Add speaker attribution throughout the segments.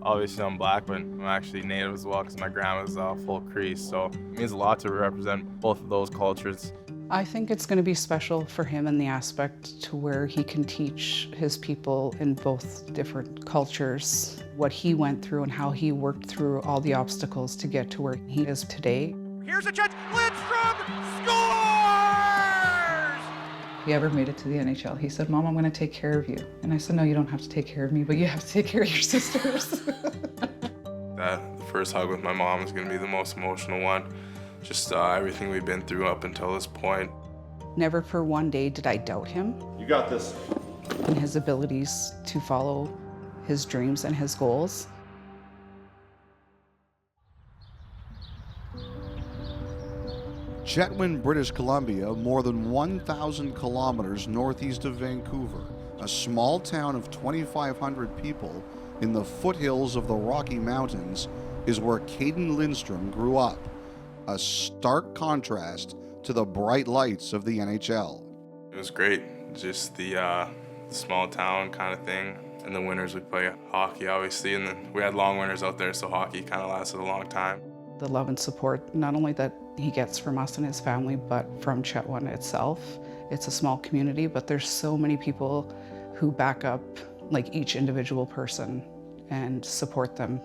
Speaker 1: Obviously I'm black, but I'm actually native as well because my grandma's full Cree, so it means a lot to represent both of those cultures.
Speaker 2: I think it's going to be special for him in the aspect to where he can teach his people in both different cultures what he went through and how he worked through all the obstacles to get to where he is today.
Speaker 3: Here's a chance. Lindstrom scores!
Speaker 2: He ever made it to the NHL, he said, "Mom, I'm going to take care of you." And I said, "No, you don't have to take care of me, but you have to take care of your sisters."
Speaker 1: The first hug with my mom is going to be the most emotional one. Just everything we've been through up until this point.
Speaker 2: Never for one day did I doubt him
Speaker 4: You got this.
Speaker 2: and his abilities to follow his dreams and his goals.
Speaker 5: Chetwynd, British Columbia, more than 1,000 kilometers northeast of Vancouver, a small town of 2,500 people in the foothills of the Rocky Mountains, is where Cayden Lindstrom grew up, a stark contrast to the bright lights of the NHL.
Speaker 1: It was great, just the small town kind of thing. In the winters we play hockey, obviously, and then we had long winters out there, so hockey kind of lasted a long time.
Speaker 2: The love and support, not only that he gets from us and his family, but from Chetwynd itself. It's a small community, but there's so many people who back up like each individual person and support them.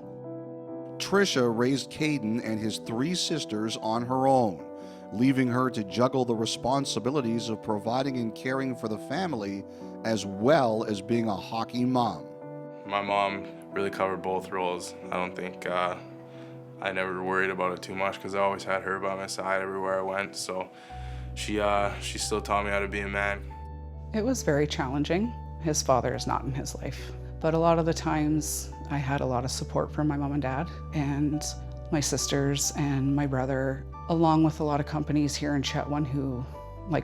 Speaker 5: Tricia raised Cayden and his 3 sisters on her own, leaving her to juggle the responsibilities of providing and caring for the family, as well as being a hockey mom.
Speaker 1: My mom really covered both roles. I don't think I never worried about it too much because I always had her by my side everywhere I went. So she still taught me how to be a man.
Speaker 2: It was very challenging. His father is not in his life, but a lot of the times I had a lot of support from my mom and dad and my sisters and my brother, along with a lot of companies here in Chetwynd who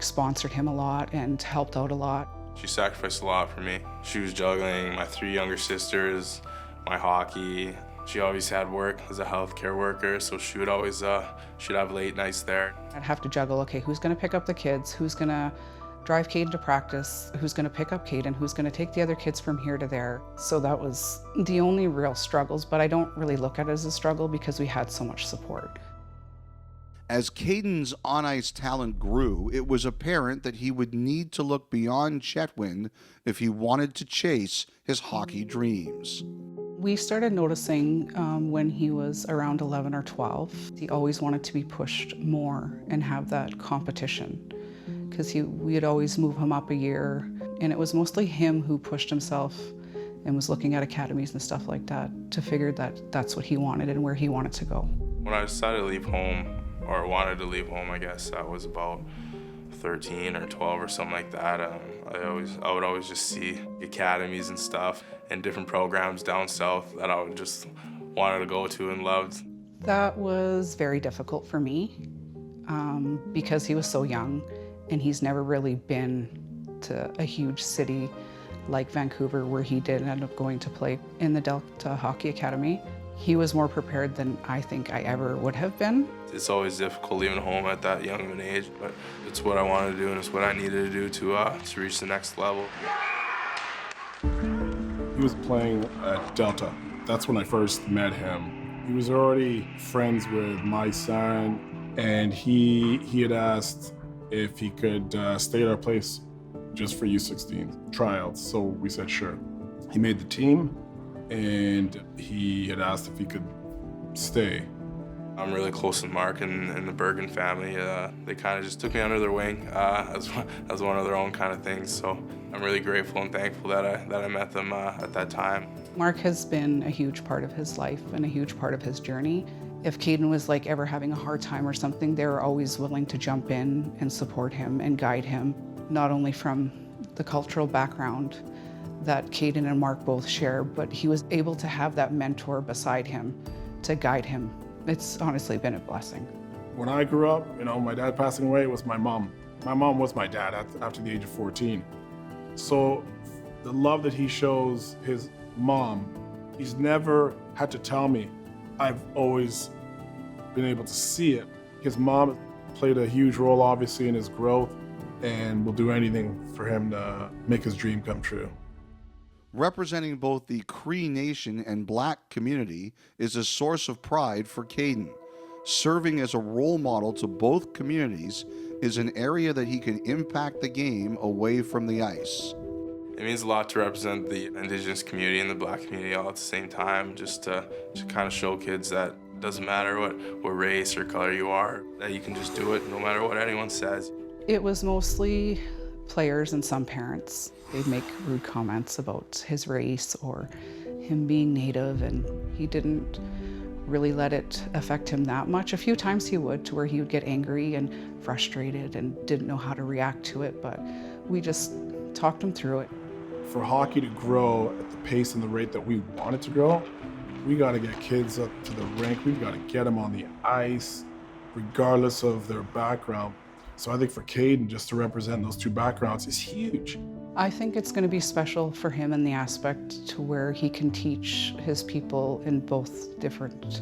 Speaker 2: sponsored him a lot and helped out a lot.
Speaker 1: She sacrificed a lot for me. She was juggling my 3 younger sisters, my hockey. She always had work as a healthcare worker, so she would always she'd have late nights there.
Speaker 2: I'd have to juggle, okay, who's gonna pick up the kids? Who's gonna drive Cayden to practice? Who's gonna pick up Cayden? Who's gonna take the other kids from here to there? So that was the only real struggles, but I don't really look at it as a struggle because we had so much support.
Speaker 5: As Cayden's on-ice talent grew, it was apparent that he would need to look beyond Chetwynd if he wanted to chase his hockey dreams.
Speaker 2: We started noticing when he was around 11 or 12, he always wanted to be pushed more and have that competition because we would always move him up a year, and it was mostly him who pushed himself and was looking at academies and stuff like that to figure that that's what he wanted and where he wanted to go.
Speaker 1: When I decided to leave home, or wanted to leave home, I guess I was about 13 or 12 or something like that. I would always just see academies and stuff and different programs down south that I would just wanted to go to and loved.
Speaker 2: That was very difficult for me because he was so young and he's never really been to a huge city like Vancouver, where he did end up going to play in the Delta Hockey Academy. He was more prepared than I think I ever would have been.
Speaker 1: It's always difficult leaving home at that young of an age, but it's what I wanted to do and it's what I needed to do to reach the next level.
Speaker 6: He was playing at Delta. That's when I first met him. He was already friends with my son, and he had asked if he could stay at our place just for U16 tryouts, so we said sure. He made the team, and he had asked if he could stay.
Speaker 1: I'm really close with Mark and the Bergen family. They kind of just took me under their wing as one of their own kind of things. So I'm really grateful and thankful that I met them at that time.
Speaker 2: Mark has been a huge part of his life and a huge part of his journey. If Cayden was ever having a hard time or something, they were always willing to jump in and support him and guide him, not only from the cultural background that Cayden and Mark both share, but he was able to have that mentor beside him to guide him. It's honestly been a blessing.
Speaker 6: When I grew up, my dad passing away, it was my mom. My mom was my dad after the age of 14. So the love that he shows his mom, he's never had to tell me. I've always been able to see it. His mom played a huge role, obviously, in his growth, and will do anything for him to make his dream come true.
Speaker 5: Representing both the Cree Nation and Black community is a source of pride for Cayden. Serving as a role model to both communities is an area that he can impact the game away from the ice.
Speaker 1: It means a lot to represent the Indigenous community and the Black community all at the same time, just to kind of show kids that it doesn't matter what race or color you are, that you can just do it no matter what anyone says.
Speaker 2: It was mostly players and some parents. They'd make rude comments about his race or him being Native, and he didn't really let it affect him that much. A few times he would, to where he would get angry and frustrated and didn't know how to react to it, but we just talked him through it.
Speaker 6: For hockey to grow at the pace and the rate that we want it to grow, we got to get kids up to the rink. We've got to get them on the ice, regardless of their background. So I think for Cayden, just to represent those two backgrounds is huge.
Speaker 2: I think it's going to be special for him in the aspect to where he can teach his people in both different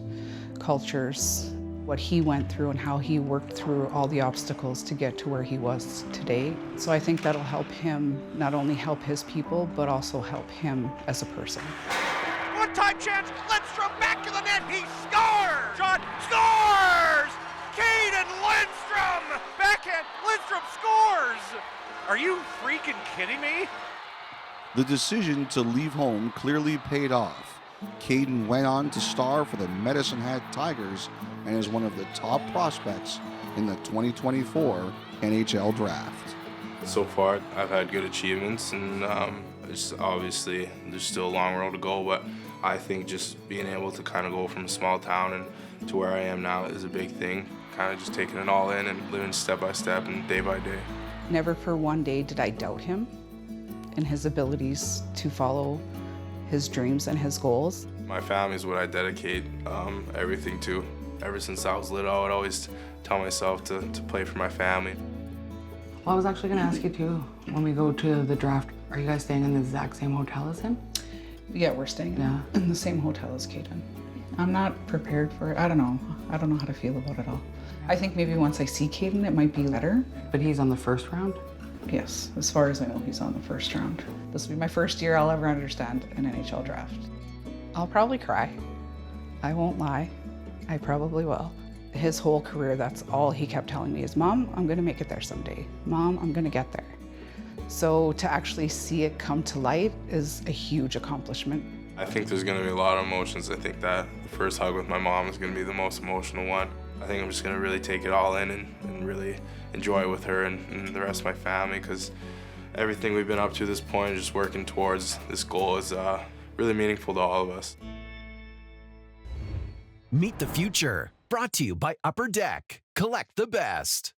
Speaker 2: cultures what he went through and how he worked through all the obstacles to get to where he was today. So I think that'll help him not only help his people, but also help him as a person.
Speaker 3: One-time chance, Lindstrom back to the net, he scores! Shot, scores! Cayden Lindstrom! Backhand, Lindstrom scores! Are you freaking kidding me?
Speaker 5: The decision to leave home clearly paid off. Cayden went on to star for the Medicine Hat Tigers and is one of the top prospects in the 2024 NHL Draft.
Speaker 1: So far, I've had good achievements, and it's obviously there's still a long road to go, but I think just being able to kind of go from a small town and to where I am now is a big thing. Kind of just taking it all in and living step by step and day by day.
Speaker 2: Never for one day did I doubt him and his abilities to follow his dreams and his goals.
Speaker 1: My family is what I dedicate everything to. Ever since I was little, I would always tell myself to play for my family.
Speaker 4: Well, I was actually going to ask you too, when we go to the draft, are you guys staying in the exact same hotel as him?
Speaker 2: Yeah, we're staying
Speaker 4: Yeah.
Speaker 2: in the same hotel as Cayden. I'm not prepared for it. I don't know. I don't know how to feel about it all. I think maybe once I see Cayden, it might be better.
Speaker 4: But he's on the first round?
Speaker 2: Yes, as far as I know, he's on the first round. This will be my first year I'll ever understand an NHL draft. I'll probably cry. I won't lie. I probably will. His whole career, that's all he kept telling me is, Mom, I'm gonna make it there someday. Mom, I'm gonna get there. So to actually see it come to light is a huge accomplishment.
Speaker 1: I think there's gonna be a lot of emotions. I think that the first hug with my mom is gonna be the most emotional one. I think I'm just gonna really take it all in and really enjoy it with her and the rest of my family, because everything we've been up to this point, just working towards this goal, is really meaningful to all of us.
Speaker 7: Meet the future. Brought to you by Upper Deck. Collect the best.